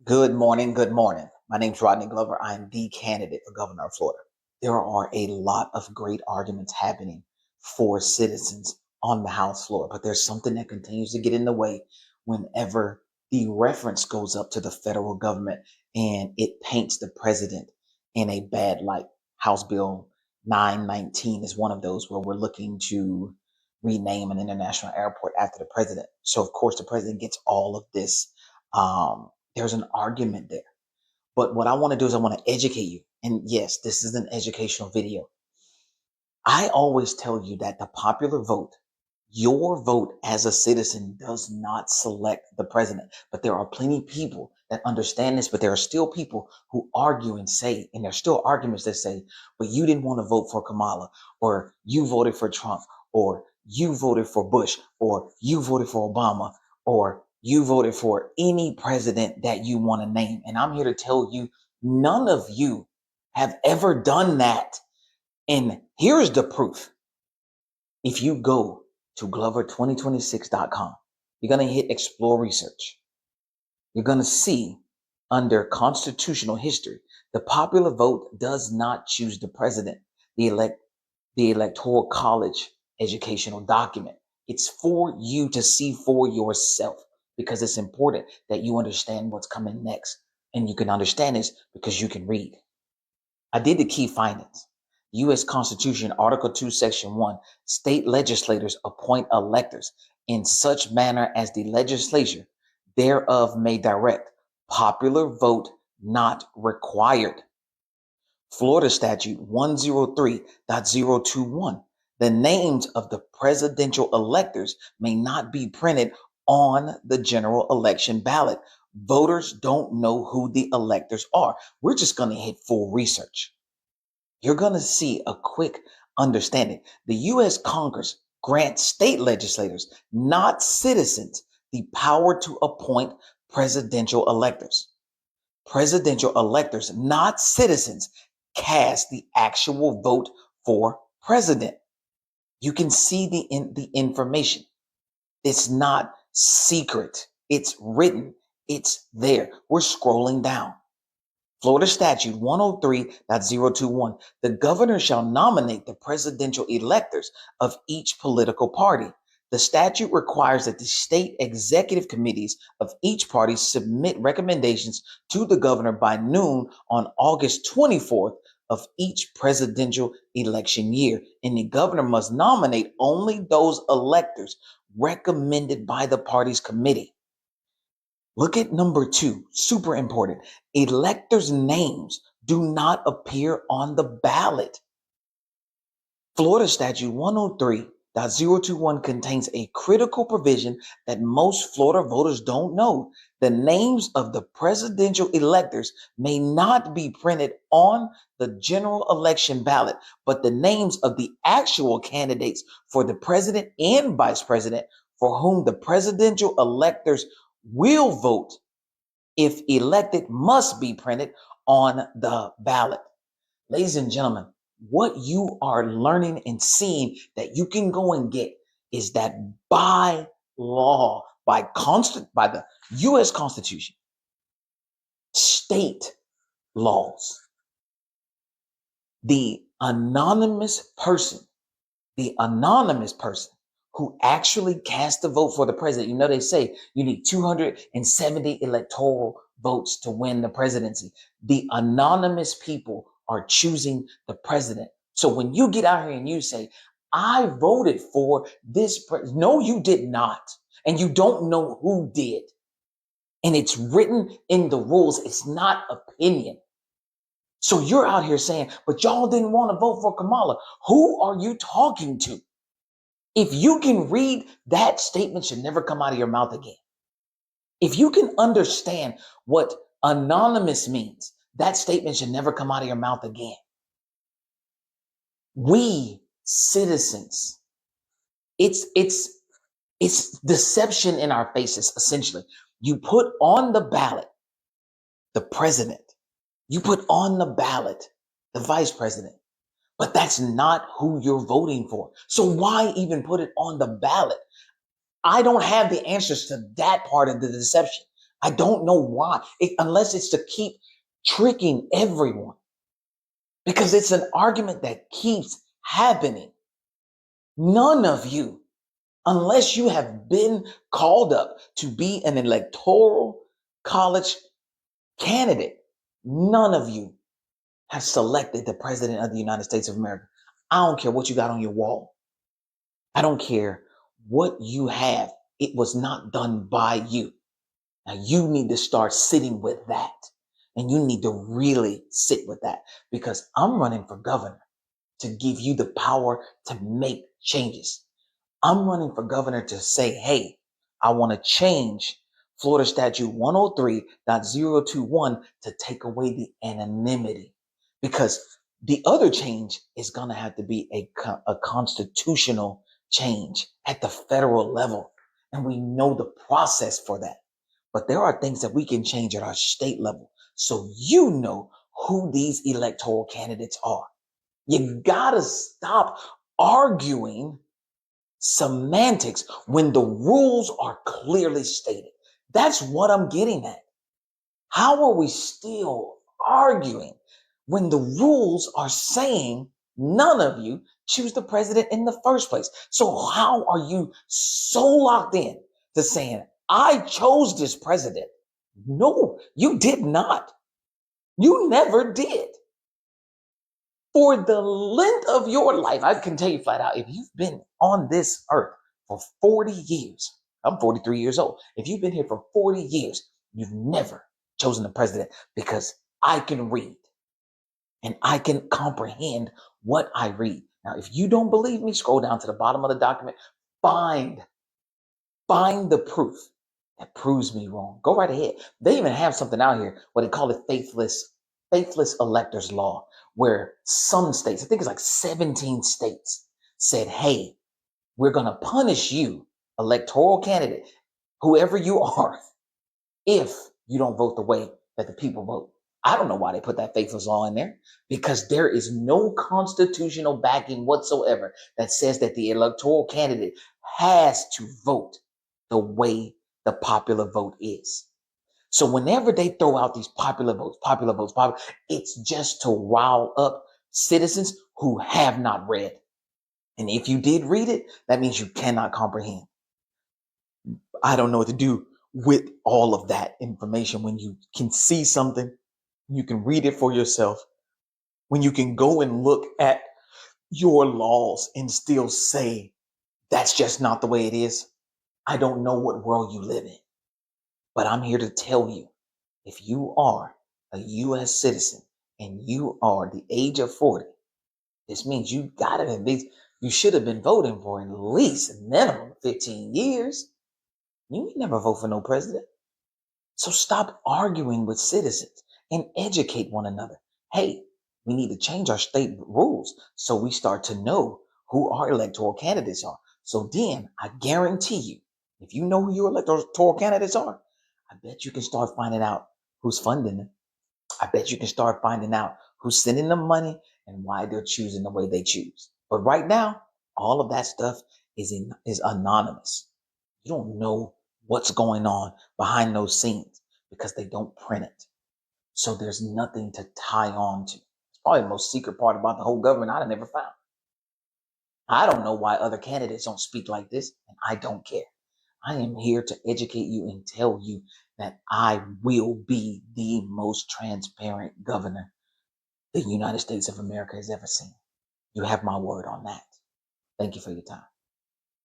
Good morning. Good morning. My name's Rodney Glover. I am the candidate for governor of Florida. There are a lot of great arguments happening for citizens on the House floor, but there's something that continues to get in the way whenever the reference goes up to the federal government and it paints the president in a bad light. House Bill 919 is one of those where we're looking to rename an international airport after the president. So, of course, the president gets all of this. There's an argument there. But what I want to do is I want to educate you. And yes, this is an educational video. I always tell you that the popular vote, your vote as a citizen, does not select the president. But there are plenty of people that understand this, but there are still people who argue and say, and there's still arguments that say, but you didn't want to vote for Kamala, or you voted for Trump, or you voted for Bush, or you voted for Obama, or you voted for any president that you want to name. And I'm here to tell you, none of you have ever done that. And here's the proof. If you go to Glover2026.com, you're going to hit Explore Research. You're going to see under Constitutional History, the popular vote does not choose the president, the Electoral College educational document. It's for you to see for yourself because it's important that you understand what's coming next. And you can understand this because you can read. I did the key findings. U.S. Constitution, Article 2, Section 1, state legislators appoint electors in such manner as the legislature thereof may direct. Popular vote not required. Florida Statute 103.021. The names of the presidential electors may not be printed on the general election ballot. Voters don't know who the electors are. We're just going to hit full research. You're going to see a quick understanding. The U.S. Congress grants state legislators, not citizens, the power to appoint presidential electors. Presidential electors, not citizens, cast the actual vote for president. You can see the information. It's not secret. It's written. It's there. We're scrolling down. Florida Statute 103.021. The governor shall nominate the presidential electors of each political party. The statute requires that the state executive committees of each party submit recommendations to the governor by noon on August 24th of each presidential election year. And the governor must nominate only those electors recommended by the party's committee. Look at number 2, super important. Electors' names do not appear on the ballot. Florida Statute 103.021 contains a critical provision that most Florida voters don't know. The names of the presidential electors may not be printed on the general election ballot, but the names of the actual candidates for the president and vice president for whom the presidential electors will vote, if elected, must be printed on the ballot. Ladies and gentlemen, what you are learning and seeing that you can go and get is that by law, by the U.S. Constitution, state laws, the anonymous person who actually cast the vote for the president. They say you need 270 electoral votes to win the presidency. The anonymous people are choosing the president. So when you get out here and you say, I voted for this president. No, you did not. And you don't know who did. And it's written in the rules. It's not opinion. So you're out here saying, but y'all didn't want to vote for Kamala. Who are you talking to? If you can read, that statement should never come out of your mouth again. If you can understand what anonymous means, that statement should never come out of your mouth again. We citizens, it's deception in our faces, essentially. You put on the ballot the president. You put on the ballot the vice president. But that's not who you're voting for. So why even put it on the ballot? I don't have the answers to that part of the deception. I don't know why, unless it's to keep tricking everyone, because it's an argument that keeps happening. None of you, unless you have been called up to be an electoral college candidate, none of you have selected the president of the United States of America. I don't care what you got on your wall. I don't care what you have. It was not done by you. Now you need to start sitting with that. And you need to really sit with that, because I'm running for governor to give you the power to make changes. I'm running for governor to say, hey, I want to change Florida Statute 103.021 to take away the anonymity, because the other change is going to have to be a constitutional change at the federal level. And we know the process for that. But there are things that we can change at our state level. So you know who these electoral candidates are. You gotta stop arguing semantics when the rules are clearly stated. That's what I'm getting at. How are we still arguing when the rules are saying none of you choose the president in the first place? So how are you so locked in to saying, I chose this president? No, you did not. You never did. For the length of your life, I can tell you flat out, if you've been on this earth for 40 years, I'm 43 years old. If you've been here for 40 years, you've never chosen a president, because I can read and I can comprehend what I read. Now, if you don't believe me, scroll down to the bottom of the document, find the proof that proves me wrong. Go right ahead. They even have something out here, what they call it faithless electors law, where some states, I think it's like 17 states, said, hey, we're going to punish you, electoral candidate, whoever you are, if you don't vote the way that the people vote. I don't know why they put that faithless law in there, because there is no constitutional backing whatsoever that says that the electoral candidate has to vote the way the popular vote is. So whenever they throw out these popular votes, it's just to rile up citizens who have not read. And if you did read it, that means you cannot comprehend. I don't know what to do with all of that information when you can see something, you can read it for yourself, when you can go and look at your laws and still say, that's just not the way it is. I don't know what world you live in, but I'm here to tell you, if you are a U.S. citizen and you are the age of 40, this means you got to at least, you should have been voting for at least a minimum of 15 years. You ain't never vote for no president. So stop arguing with citizens and educate one another. Hey, we need to change our state rules so we start to know who our electoral candidates are. So then I guarantee you, if you know who your electoral candidates are, I bet you can start finding out who's funding them. I bet you can start finding out who's sending them money and why they're choosing the way they choose. But right now, all of that stuff is anonymous. You don't know what's going on behind those scenes because they don't print it. So there's nothing to tie on to. It's probably the most secret part about the whole government I've never found. I don't know why other candidates don't speak like this, and I don't care. I am here to educate you and tell you that I will be the most transparent governor the United States of America has ever seen. You have my word on that. Thank you for your time.